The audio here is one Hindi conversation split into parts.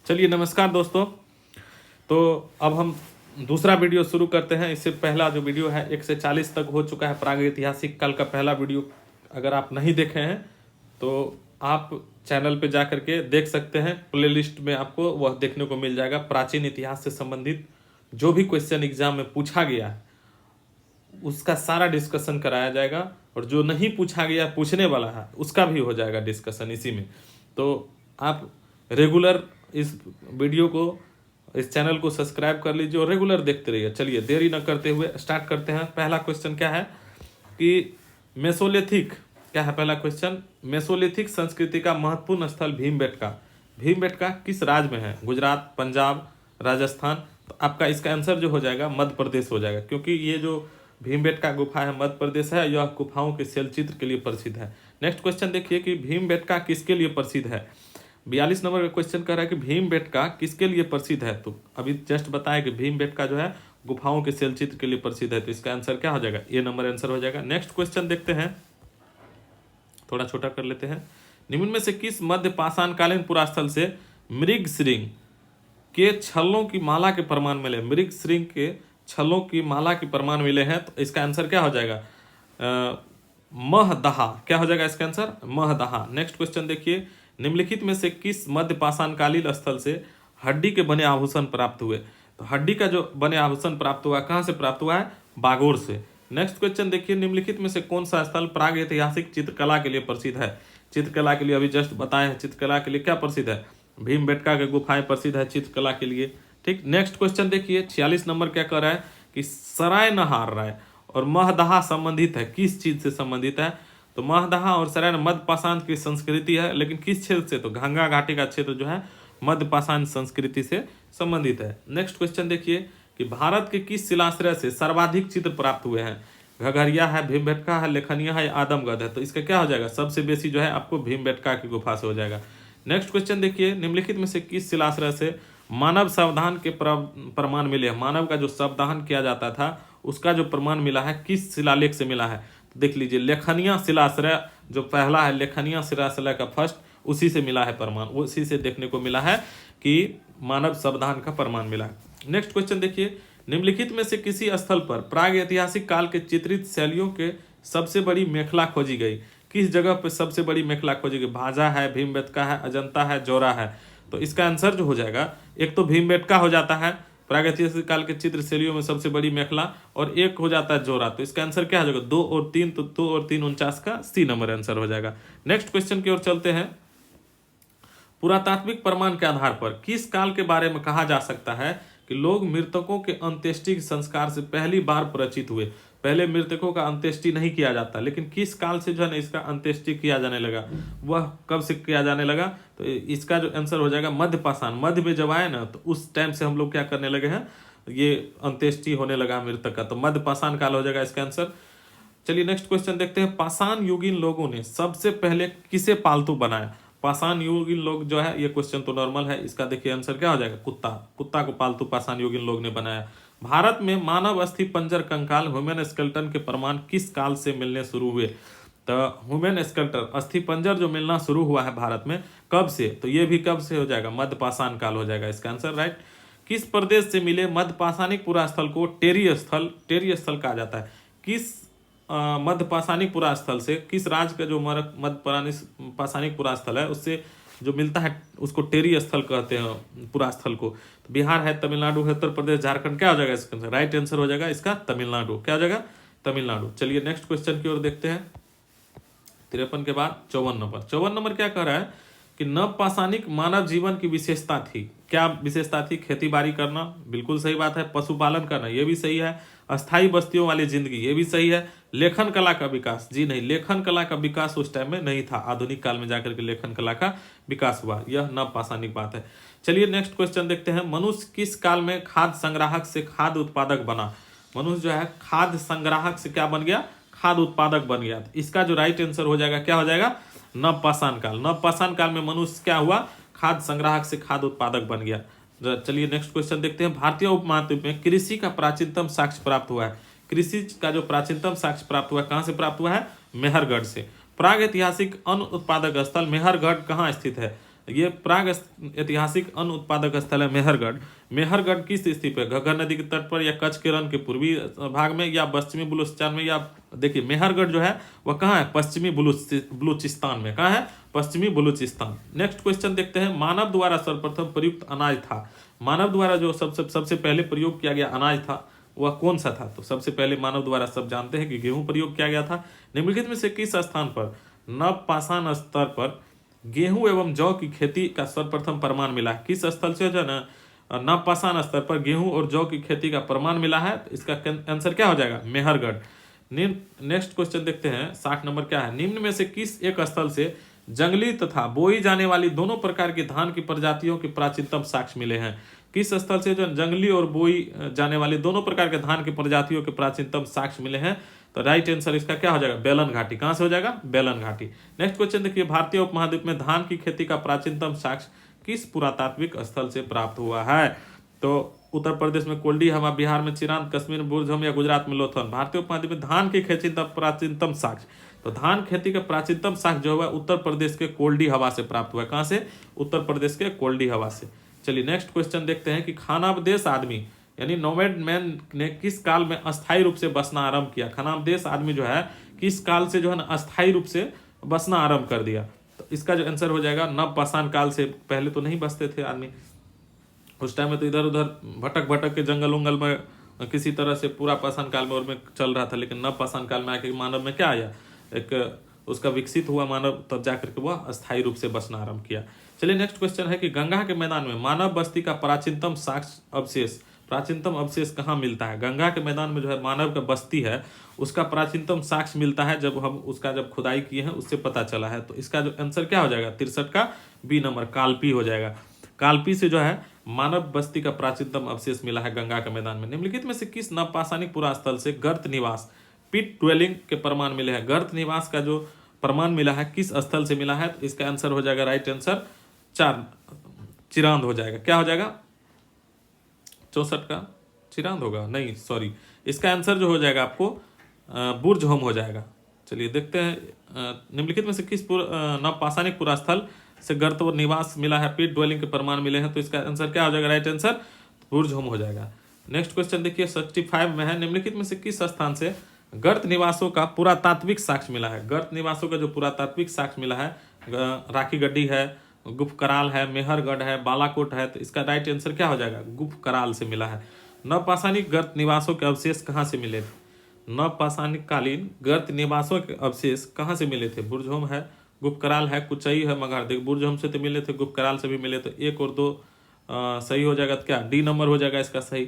चलिए नमस्कार दोस्तों। तो अब हम दूसरा वीडियो शुरू करते हैं। इससे पहला जो वीडियो है 1 से 40 तक हो चुका है, प्रागैतिहासिक काल का पहला वीडियो। अगर आप नहीं देखे हैं तो आप चैनल पे जा करके देख सकते हैं। प्लेलिस्ट में आपको वह देखने को मिल जाएगा। प्राचीन इतिहास से संबंधित जो भी क्वेश्चन एग्जाम में पूछा गया है उसका सारा डिस्कशन कराया जाएगा, और जो नहीं पूछा गया पूछने वाला है उसका भी हो जाएगा डिस्कशन इसी में। तो आप रेगुलर इस वीडियो को, इस चैनल को सब्सक्राइब कर लीजिए और रेगुलर देखते रहिए। चलिए देरी न करते हुए स्टार्ट करते हैं। पहला क्वेश्चन क्या है कि मेसोलिथिक, क्या है पहला क्वेश्चन, मेसोलिथिक संस्कृति का महत्वपूर्ण स्थल भीमबेटका। भीमबेटका किस राज्य में है? गुजरात, पंजाब, राजस्थान। तो आपका इसका आंसर जो हो जाएगा मध्य प्रदेश हो जाएगा, क्योंकि ये जो भीमबेटका गुफा है मध्य प्रदेश है। यह गुफाओं के शैलचित्र के लिए प्रसिद्ध है। नेक्स्ट क्वेश्चन देखिए कि भीमबेटका किसके लिए प्रसिद्ध है। 42 नंबर का क्वेश्चन कर रहा है कि भीमबेटका किसके लिए प्रसिद्ध है। तो अभी जस्ट बताया कि भीमबेटका जो है गुफाओं के शैलचित्र के लिए प्रसिद्ध है। तो इसका आंसर क्या हो जाएगा? ए नंबर आंसर हो जाएगा। नेक्स्ट क्वेश्चन देखते हैं, थोड़ा छोटा कर लेते हैं। निम्न में से किस मध्य पाषाणकालीन पुरास्थल से मृग श्रृंग के छल्लों की माला के प्रमाण मिले? मृग श्रृंग के छल्लों की माला के प्रमाण मिले हैं। तो इसका आंसर क्या हो जाएगा? महदहा। क्या हो जाएगा इसका आंसर? महदहा। नेक्स्ट क्वेश्चन देखिए, निम्नलिखित में से किस मध्य पाषाणकालीन स्थल से हड्डी के बने आभूषण प्राप्त हुए? तो हड्डी का जो बने आभूषण प्राप्त हुआ कहाँ से प्राप्त हुआ है? बागोर से। नेक्स्ट क्वेश्चन देखिए, निम्नलिखित में से कौन सा स्थल प्राग ऐतिहासिक चित्रकला के लिए प्रसिद्ध है? चित्रकला के लिए अभी जस्ट बताए हैं, चित्रकला के लिए क्या प्रसिद्ध है? भीमबेटका के गुफाएं प्रसिद्ध है चित्रकला के लिए। ठीक, नेक्स्ट क्वेश्चन देखिए 46 नंबर क्या कर रहा है कि सराय नहार राय और महदहा संबंधित है, किस चीज से संबंधित है? तो महदहा और सराय मध्य पाषाण की संस्कृति है, लेकिन किस क्षेत्र से? तो गंगा घाटी का क्षेत्र जो है मध्य पाषाण संस्कृति से संबंधित है। नेक्स्ट क्वेश्चन देखिए कि भारत के किस शिलाश्रय से सर्वाधिक चित्र प्राप्त हुए हैं? घघरिया है, भीमबेटका है, लेखनिया है, आदमगढ़ है। तो इसका क्या हो जाएगा? सबसे बेसी जो है आपको भीमबेटका की गुफा से हो जाएगा। नेक्स्ट क्वेश्चन देखिए, निम्नलिखित में से किस शिलाश्रय से मानव संविधान के प्रमाण मिले हैं? मानव का जो संविधान किया जाता था उसका जो प्रमाण मिला है किस शिलालेख से मिला है? तो देख लीजिए, लेखनिया शिलाश्रय जो पहला है, लेखनिया शिलाश्रय का फर्स्ट, उसी से मिला है प्रमाण, उसी से देखने को मिला है कि मानव संविधान का प्रमाण मिला है। नेक्स्ट क्वेश्चन देखिए, निम्नलिखित में से किसी स्थल पर प्राग ऐतिहासिक काल के चित्रित शैलियों के सबसे बड़ी मेखला खोजी गई? किस जगह पर सबसे बड़ी मेखला खोजी गई? भाजा है, भीमबेटका है, अजंता है, जोरा है। तो इसका आंसर जो हो जाएगा, एक तो भीमबेटका हो जाता है प्रागैतिहासिक काल के चित्र शैलियों में सबसे बड़ी मेखला, और एक हो जाता है जोरा। तो इसका आंसर क्या हो जाएगा? 2 और 3। तो 2 और 3 49 का सी नंबर आंसर हो जाएगा। नेक्स्ट क्वेश्चन की ओर चलते हैं। पुरातात्विक प्रमाण के आधार पर किस काल के बारे में कहा जा सकता है कि लोग मृतकों के अंत्येष्टि संस्कार से पहली बार परिचित हुए? पहले मृतकों का अंत्येष्टि नहीं किया जाता, लेकिन किस काल से जो है ना इसका अंत्येष्टि किया जाने लगा? वह कब से किया जाने लगा? तो इसका जो आंसर हो जाएगा मध्य पाषाण। मध्य में जब आए ना तो उस टाइम से हम लोग क्या करने लगे हैं, ये अंत्येष्टि होने लगा मृतक का। तो मध्य पाषाण काल हो जाएगा इसका आंसर। चलिए नेक्स्ट क्वेश्चन देखते हैं, पाषाण युगीन लोगों ने सबसे पहले किसे पालतू बनाया? पाषाण युगीन लोग जो है, ये क्वेश्चन तो नॉर्मल है, इसका देखिए आंसर क्या हो जाएगा? कुत्ता। कुत्ता को पालतू पाषाण युगीन लोग ने बनाया। भारत में मानव अस्थि पंजर कंकाल ह्यूमन स्केलेटन के प्रमाण किस काल से मिलने शुरू हुए? तो ह्यूमन स्केलेटन अस्थि पंजर जो मिलना शुरू हुआ है भारत में कब से? तो ये भी कब से हो जाएगा? मध्य पाषाण काल हो जाएगा इसका आंसर, राइट। किस प्रदेश से मिले मध्य पाषाणिक पुरास्थल को टेरी स्थल कहा जाता है? किस मध्य पाषाणिक पुरास्थल से, किस राज्य का जो मध्य पाषाणिक पुरास्थल है उससे जो मिलता है उसको टेरी स्थल कहते हैं पुरास्थल को? तो बिहार है, तमिलनाडु है, उत्तर प्रदेश, झारखंड। क्या हो जाएगा इसका आंसर? राइट आंसर हो जाएगा इसका तमिलनाडु। क्या हो जाएगा? तमिलनाडु। चलिए नेक्स्ट क्वेश्चन की ओर देखते हैं। 53 के बाद 54 नंबर। 54 नंबर क्या कह रहा है कि नवपाषाणिक मानव जीवन की विशेषता थी। क्या विशेषता थी? खेती बाड़ी करना, बिल्कुल सही बात है। पशुपालन करना, ये भी सही है। अस्थायी बस्तियों वाली जिंदगी, ये भी सही है। लेखन कला का विकास, जी नहीं, लेखन कला का विकास उस टाइम में नहीं था। आधुनिक काल में जाकर के लेखन कला का विकास हुआ, यह नवपाषाणिक बात है। चलिए नेक्स्ट क्वेश्चन देखते हैं, मनुष्य किस काल में खाद्य संग्राहक से खाद्य उत्पादक बना? मनुष्य जो है खाद्य संग्राहक से क्या बन गया? खाद्य उत्पादक बन गया। तो इसका जो राइट आंसर हो जाएगा क्या हो जाएगा? नवपाषाण काल। नवपाषाण काल में मनुष्य क्या हुआ? खाद्य संग्राहक से खाद्य उत्पादक बन गया। चलिए नेक्स्ट क्वेश्चन देखते हैं, भारतीय उपमहाद्वीप में कृषि का प्राचीनतम साक्ष्य प्राप्त हुआ है। कृषि का जो प्राचीनतम साक्ष्य प्राप्त हुआ है कहाँ से प्राप्त हुआ है? मेहरगढ़ से। प्राग ऐतिहासिक अन्न उत्पादक स्थल मेहरगढ़ कहाँ स्थित है? ये प्राग ऐतिहासिक अन्न उत्पादक स्थल है मेहरगढ़। मेहरगढ़ किस स्थिति पे? घग्गर नदी के तट पर, या कच्छ के रण के पूर्वी भाग में, या पश्चिमी बलूचिस्तान में, या देखिए मेहरगढ़ जो है वह कहाँ है? पश्चिमी बलूचिस्तान में। कहाँ है? पश्चिमी बलूचिस्तान। नेक्स्ट क्वेश्चन देखते हैं, मानव द्वारा सर्वप्रथम प्रयुक्त अनाज था। मानव द्वारा जो सबसे पहले प्रयोग किया गया अनाज था वह कौन सा था? तो सबसे पहले मानव द्वारा सब जानते हैं कि गेहूं प्रयोग किया गया था। निम्नलिखित में से किस स्थान पर नवपाषाण स्तर पर गेहूं एवं जौ की खेती का सर्वप्रथम प्रमाण मिला है? किस स्थल से जो है ना नवपाषाण स्तर पर गेहूं और जौ की खेती का प्रमाण मिला है? तो इसका आंसर क्या हो जाएगा? मेहरगढ़। नेक्स्ट क्वेश्चन देखते हैं, 60 नंबर क्या है? निम्न में से किस एक स्थल से जंगली तथा बोई जाने वाली दोनों प्रकार की धान की प्रजातियों के प्राचीनतम साक्ष्य मिले हैं? किस स्थल से जो जंगली और बोई जाने वाली दोनों प्रकार के धान की प्रजातियों के प्राचीनतम साक्ष्य मिले हैं? तो राइट आंसर इसका क्या हो जाएगा? बेलन घाटी। कहां से हो जाएगा? बेलन घाटी। नेक्स्ट क्वेश्चन देखिए, भारतीय उपमहाद्वीप में धान की खेती का प्राचीनतम साक्ष्य किस पुरातात्विक स्थल से प्राप्त हुआ है? तो उत्तर प्रदेश में कोल्डी हवा, बिहार में चिरांद, कश्मीर में बुरझम, या गुजरात में लोथन। भारतीय उपमहाद्वीप में धान की खेती का प्राचीनतम साक्ष्य, तो धान खेती का प्राचीनतम साक्ष्य जो है उत्तर प्रदेश के कोल्डी हवा से प्राप्त हुआ है। कहां से? उत्तर प्रदेश के कोल्डी हवा से। चलिए नेक्स्ट क्वेश्चन देखते हैं कि खानाबदेश आदमी यानी नोमैड मैन ने किस काल में अस्थायी रूप से बसना आरंभ किया? खानाबदेश आदमी जो है किस काल से जो है ना अस्थायी रूप से बसना आरंभ कर दिया? तो इसका जो आंसर हो जाएगा नवपाषाण काल से। पहले तो नहीं बसते थे आदमी, उस टाइम में तो इधर उधर भटक भटक के जंगल उंगल में किसी तरह से पूरा पाषाण काल में और में चल रहा था। लेकिन नवपाषाण काल में आके मानव में क्या आया? एक उसका विकसित हुआ मानव, तब जाकर के वह अस्थायी रूप से बसना आरंभ किया। चलिए नेक्स्ट क्वेश्चन है कि गंगा के मैदान में मानव बस्ती का प्राचीनतम साक्ष्य अवशेष, प्राचीनतम अवशेष कहाँ मिलता है? गंगा के मैदान में जो है मानव का बस्ती है उसका प्राचीनतम साक्ष्य मिलता है, जब हम उसका जब खुदाई किए हैं उससे पता चला है। तो इसका जो आंसर क्या हो जाएगा? 63 का बी नंबर, कालपी हो जाएगा। कालपी से जो है मानव बस्ती का प्राचीनतम अवशेष मिला है गंगा के मैदान में। निम्नलिखित में से किस नवपाषाणिक पुरास्थल से गर्त निवास, पिट ड्वेलिंग के प्रमाण मिले हैं? गर्त निवास का जो प्रमाण मिला है किस स्थल से मिला है? तो इसका आंसर हो जाएगा राइट आंसर 4 चिरांद हो जाएगा। क्या हो जाएगा? 64 का चिरांद होगा, नहीं सॉरी, इसका आंसर जो हो जाएगा आपको बुर्जहोम हो जाएगा। चलिए देखते हैं निम्नलिखित में से किस नवपाषाणिक पुरास्थल से गर्त और निवास मिला है, पिट ड्वेलिंग के प्रमाण मिले हैं? तो इसका आंसर क्या हो जाएगा? राइट आंसर बुर्जहोम हो जाएगा। नेक्स्ट क्वेश्चन देखिए 65 में है, निम्नलिखित में से किस स्थान से गर्त निवासों का पुरातात्विक साक्ष्य मिला है? गर्त निवासों का जो पुरातात्विक साक्ष्य मिला है, राखी गड्डी है, गुफ कराल है, मेहरगढ़ है, बालाकोट है। तो इसका राइट आंसर क्या हो जाएगा? गुफ कराल से मिला है। नवपाषाणिक गर्त निवासों के अवशेष कहाँ से मिले? नवपाषाणिक कालीन गर्त निवासों के अवशेष कहाँ से मिले थे? बुर्जहोम है, गुफ कराल है, कुचई है, मगहर। देख बुर्जहोम से तो मिले थे, गुफ कराल से भी मिले। तो 1 और 2 सही हो जाएगा। तो क्या डी नंबर हो जाएगा इसका सही?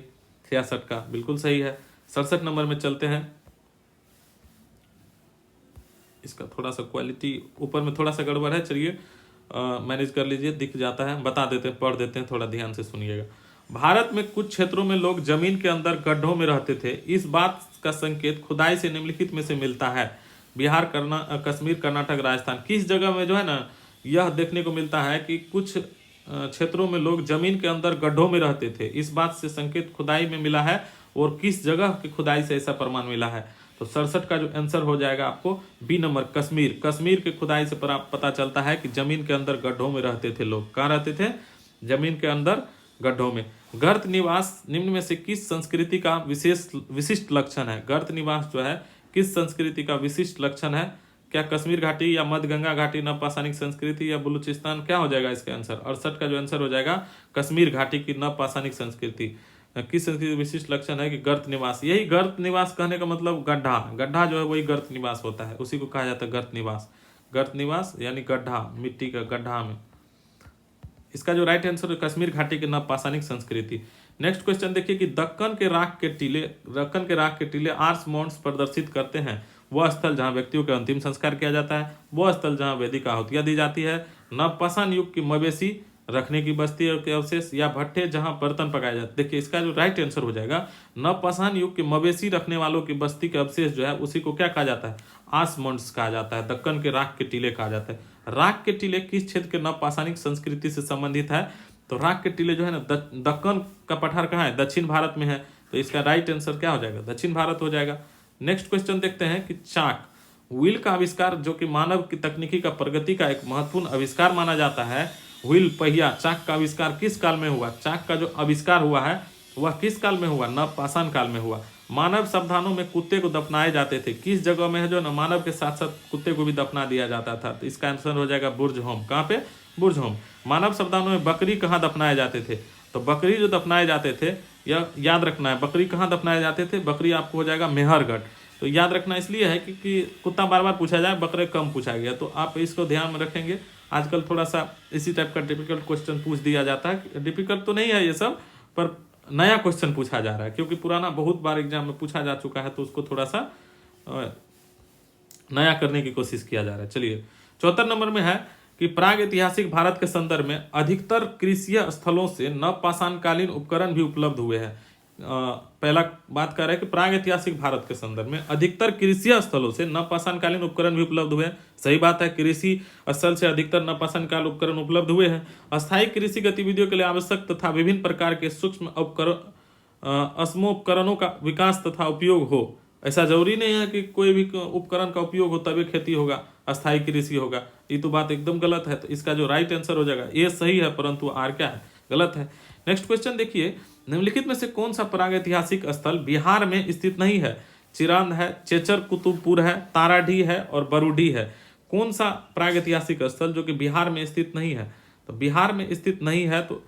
66 का बिल्कुल सही है। 67 नंबर में चलते हैं। इसका थोड़ा सा क्वालिटी ऊपर में थोड़ा सा गड़बड़ है, चलिए मैनेज कर लीजिए, दिख जाता है, बता देते हैं, पढ़ देते हैं, थोड़ा ध्यान से सुनिएगा। भारत में कुछ क्षेत्रों में लोग जमीन के अंदर गड्ढों में रहते थे। इस बात का संकेत खुदाई से निम्नलिखित में से मिलता है? बिहार, कश्मीर, कर्नाटक, राजस्थान। किस जगह में जो है ना यह देखने को मिलता है कि कुछ क्षेत्रों में लोग जमीन के अंदर गड्ढों में रहते थे? इस बात से संकेत खुदाई में मिला है, और किस जगह की खुदाई से ऐसा प्रमाण मिला है? तो 67 का जो आंसर हो जाएगा आपको बी नंबर, कश्मीर। कश्मीर के खुदाई से पता चलता है कि जमीन के अंदर गड्ढों में रहते थे लोग। कहाँ रहते थे? जमीन के अंदर गड्ढों में। गर्त निवास निम्न में से किस संस्कृति का विशिष्ट लक्षण है? गर्त निवास जो है किस संस्कृति का विशिष्ट लक्षण है? क्या कश्मीर घाटी, या मध्य गंगा घाटी, नवपाषाणिक संस्कृति, या बलूचिस्तान? क्या हो जाएगा इसका आंसर? 68 का जो आंसर हो जाएगा कश्मीर घाटी की नवपाषाणिक संस्कृति। किस संस्कृति विशिष्ट लक्षण है कि गर्त निवास। यही गर्त निवास कहने का मतलब गड्ढा, गड्ढा जो है वही गर्त निवास होता है, उसी को कहा जाता है गर्त निवास। गर्त निवास यानी गड्ढा, मिट्टी का गड्ढा में। इसका जो राइट आंसर है कश्मीर घाटी की नवपाषाणिक संस्कृति। नेक्स्ट क्वेश्चन देखिए कि दक्कन के राख के टीले आर्स माउंट्स प्रदर्शित करते हैं वह स्थल जहां व्यक्तियों के अंतिम संस्कार किया जाता है, वह स्थल जहां वैदिक आहुतियां दी जाती है, नवपाषाण युग की मवेशी रखने की बस्ती के अवशेष, या भट्टे जहां बर्तन पकाए जाते। देखिए इसका जो राइट आंसर हो जाएगा नवपाषाण युग के मवेशी रखने वालों की बस्ती के अवशेष जो है उसी को क्या कहा जाता है? आसमंड्स कहा जाता है। दक्कन के राख के टीले कहा जाता है। राख के टीले किस क्षेत्र के नवपाषाणिक संस्कृति से संबंधित है? तो राख के टीले जो है ना दक्कन का पठार कहाँ है? दक्षिण भारत में है। तो इसका राइट आंसर क्या हो जाएगा? दक्षिण भारत हो जाएगा। नेक्स्ट क्वेश्चन देखते हैं कि चाक व्हील का आविष्कार जो कि मानव की तकनीकी का प्रगति का एक महत्वपूर्ण आविष्कार माना जाता है, व्हील पहिया, चाक का आविष्कार किस काल में हुआ? चाक का जो आविष्कार हुआ है वह किस काल में हुआ? नवपाषाण काल में हुआ। मानव शब्दानों में कुत्ते को दफनाए जाते थे, किस जगह में है जो न मानव के साथ साथ कुत्ते को भी दफना दिया जाता था? तो इसका आंसर हो जाएगा बुर्ज होम। कहाँ पे? बुर्ज होम। मानव शब्दानों में बकरी कहाँ दफनाए जाते थे? तो बकरी जो दफनाए जाते थे, यह याद रखना है, बकरी कहाँ दफनाए जाते थे? बकरी आपको हो जाएगा मेहरगढ़। तो याद रखना इसलिए है क्योंकि कुत्ता बार बार पूछा जाए, बकरे कम पूछा गया, तो आप इसको ध्यान में रखेंगे। आजकल थोड़ा सा इसी टाइप का डिफिकल्ट क्वेश्चन पूछ दिया जाता है। डिफिकल्ट तो नहीं है ये सब, पर नया क्वेश्चन पूछा जा रहा है क्योंकि पुराना बहुत बार एग्जाम में पूछा जा चुका है, तो उसको थोड़ा सा नया करने की कोशिश किया जा रहा है। चलिए 74 नंबर में है कि प्राग ऐतिहासिक भारत के संदर्भ में अधिकतर कृषि स्थलों से नवपाषाणकालीन उपकरण भी उपलब्ध हुए हैं। पहला बात कर रहे हैं कि प्राग ऐतिहासिक भारत के संदर्भ में अधिकतर कृषि स्थलों से नवपाषाणकालीन उपकरण भी उपलब्ध हुए हैं। सही बात है, कृषि स्थल से अधिकतर नवपाषाण काल उपकरण उपलब्ध हुए हैं। अस्थायी कृषि गतिविधियों के लिए आवश्यक तथा विभिन्न प्रकार के सूक्ष्म उपकरणों का विकास तथा उपयोग हो। ऐसा जरूरी नहीं है कि कोई भी उपकरण का उपयोग हो तभी खेती होगा, अस्थायी कृषि होगा। ये तो बात एकदम गलत है। तो इसका जो राइट आंसर हो जाएगा ए सही है, परंतु आर क्या है? गलत है। नेक्स्ट क्वेश्चन देखिए, निम्नलिखित में से कौन सा प्रागैतिहासिक स्थल बिहार में स्थित नहीं है? चिरांद है, चेचर कुतुबपुर है, ताराडीह है और बरूडीह है। कौन सा प्रागैतिहासिक स्थल जो कि बिहार में स्थित नहीं है? तो बिहार में स्थित नहीं है तो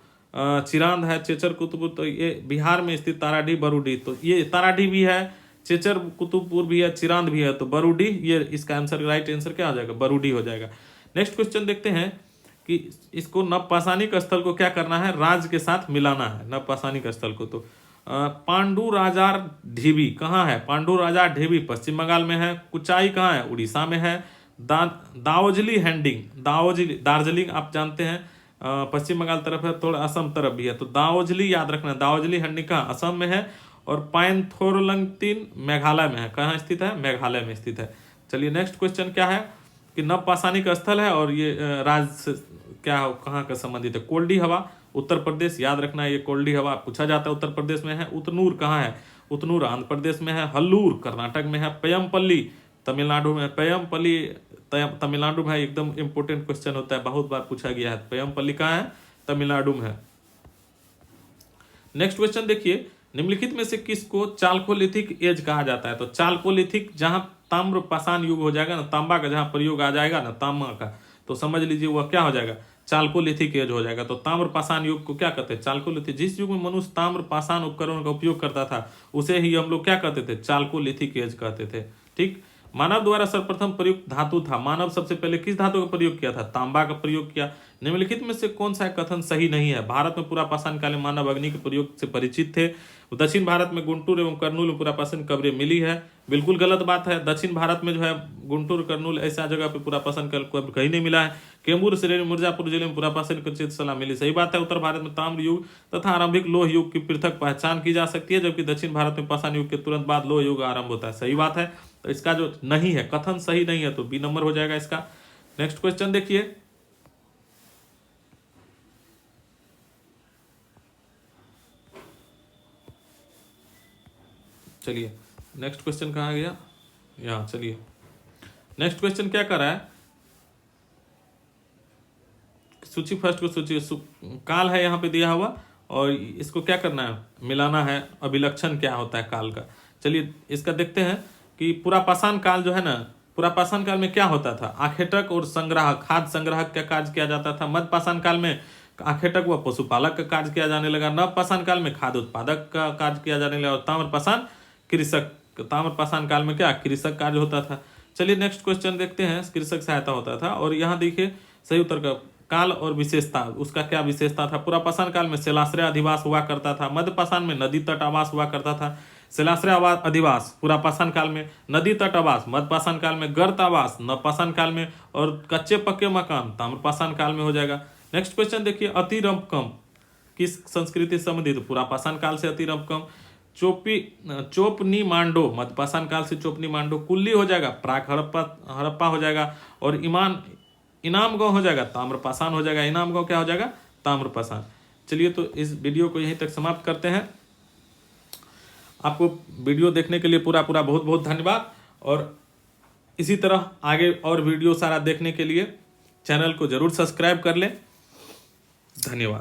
चिरांद है, चेचर कुतुबपुर, तो ये बिहार में स्थित ताराडीह बरूडीह, तो ये ताराडीह भी है, चेचर कुतुबपुर भी है, चिरांद भी है, तो बरूडीह, ये इसका आंसर राइट आंसर क्या हो जाएगा? बरूडीह हो जाएगा। नेक्स्ट क्वेश्चन देखते हैं कि इसको नवपाषाणिक स्थल को क्या करना है? राज्य के साथ मिलाना है नवपाषाणिक स्थल को। तो पांडुराजार ढीबी कहाँ है? पांडुराजार ढीबी पश्चिम बंगाल में है। कुचाई कहाँ है? उड़ीसा में है। दाओजली हैंडिंग, दार्जिलिंग आप जानते हैं पश्चिम बंगाल तरफ है, थोड़ा असम तरफ भी है, तो दाओजली याद रखना, दाओजली हैंडिंग कहाँ? असम में है। और पाइनथोरलंगतिन मेघालय में है। कहाँ स्थित है? मेघालय में स्थित है। चलिए नेक्स्ट क्वेश्चन क्या है कि नवपाषाणिक स्थल है और ये राज्य से क्या कहाँ का संबंधित है? कोल्डी हवा उत्तर प्रदेश, याद रखना है, ये कोल्डी हवा पूछा जाता है, उत्तर प्रदेश में है। उतनूर कहाँ है? उतनूर आंध्र प्रदेश में है। हल्लूर कर्नाटक में है। पयमपल्ली तमिलनाडु में। पयमपल्ली तमिलनाडु में है। एकदम इंपॉर्टेंट क्वेश्चन होता है, बहुत बार पूछा गया है। पयमपल्ली कहाँ है? तमिलनाडु में है। नेक्स्ट क्वेश्चन देखिए, निम्नलिखित में से किसको चाल्कोलिथिक एज कहा जाता है? तो चाल्कोलिथिक जहां ताम्र पाषाण युग हो जाएगा ना, तांबा का जहां प्रयोग आ जाएगा ना, तांबा का, तो समझ लीजिए वह क्या हो जाएगा? चाल्कोलिथिक एज हो जाएगा। तो ताम्र पाषाण युग को क्या कहते हैं? चाल्कोलिथिक। जिस युग में मनुष्य ताम्र पाषाण उपकरणों का उपयोग करता था उसे ही हम लोग क्या कहते थे? चाल्कोलिथिक एज कहते थे। ठीक। मानव द्वारा सर्वप्रथम प्रयुक्त धातु था, मानव सबसे पहले किस धातु का प्रयोग किया था? तांबा का प्रयोग किया। निम्नलिखित में से कौन सा कथन सही नहीं है? भारत में पुरापाषाण काल में मानव अग्नि के प्रयोग से परिचित थे। दक्षिण भारत में गुंटूर एवं कर्नूल में पुरापाषाण कब्रें मिली है। बिल्कुल गलत बात है। दक्षिण भारत में जो है गुंटूर कर्नूल ऐसा जगह पे पुरापाषाण कब्र कहीं नहीं मिला है। कैमूर श्रेणी मिर्जापुर जिले में पुरापाषाण की चित्रशला मिली। सही बात है। उत्तर भारत में ताम्र युग तथा आरंभिक लोह युग की पृथक पहचान की जा सकती है, जबकि दक्षिण भारत में पाषाण युग के तुरंत बाद लोह युग आरंभ होता है। सही बात है। तो इसका जो नहीं है, कथन सही नहीं है, तो बी नंबर हो जाएगा इसका। नेक्स्ट क्वेश्चन देखिए, चलिए नेक्स्ट क्वेश्चन कहाँ गया? यहाँ चलिए नेक्स्ट क्वेश्चन क्या कर रहा है? सूची फर्स्ट को सूची काल है यहाँ पे दिया हुआ और इसको क्या करना है? मिलाना है। अभिलक्षण क्या होता है काल का? चलिए इसका देखते हैं कि पुरापाषाण काल जो है ना, पुरापाषाण काल में क्या होता था? आखेटक और संग्राहक, खाद्य संग्राहक का कार्य किया जाता था। मध्यपाषाण काल में आखेटक व पशुपालक का कार्य किया जाने लगा। नवपाषाण काल में खाद्य उत्पादक का कार्य किया जाने लगा। और ताम्रपाषाण कृषक, ताम्रपाषाण काल में क्या? कृषक कार्य होता था। चलिए नेक्स्ट क्वेश्चन देखते हैं। कृषक सहायता होता था। और यहाँ देखिए सही उत्तर का काल और विशेषता, उसका क्या विशेषता था? पुरापाषाण काल में शैलाश्रय अधिवास हुआ करता था। मध्यपाषाण में नदी तट आवास हुआ करता था। शैलाश्रय अधिवास पुरापाषाण काल में, नदी तट आवास मध्यपाषाण काल में, गर्त आवास नवपाषाण काल में और कच्चे पक्के मकान ताम्रपाषाण काल में हो जाएगा। नेक्स्ट क्वेश्चन देखिए, अतिरंपकम किस संस्कृति से संबंधित? पुरापाषाण काल से अतिरंपकम। चोपनी मांडो मध्यपाषाण काल से चोपनी मांडो। कुल्ली हो जाएगा प्राक हड़प्पा हो जाएगा। और इनाम गांव हो जाएगा ताम्रपाषाण हो जाएगा। इनाम गांव क्या हो जाएगा? ताम्रपाषाण। चलिए तो इस वीडियो को यहीं तक समाप्त करते हैं। आपको वीडियो देखने के लिए पूरा बहुत बहुत धन्यवाद। और इसी तरह आगे और वीडियो सारा देखने के लिए चैनल को जरूर सब्सक्राइब कर लें। धन्यवाद।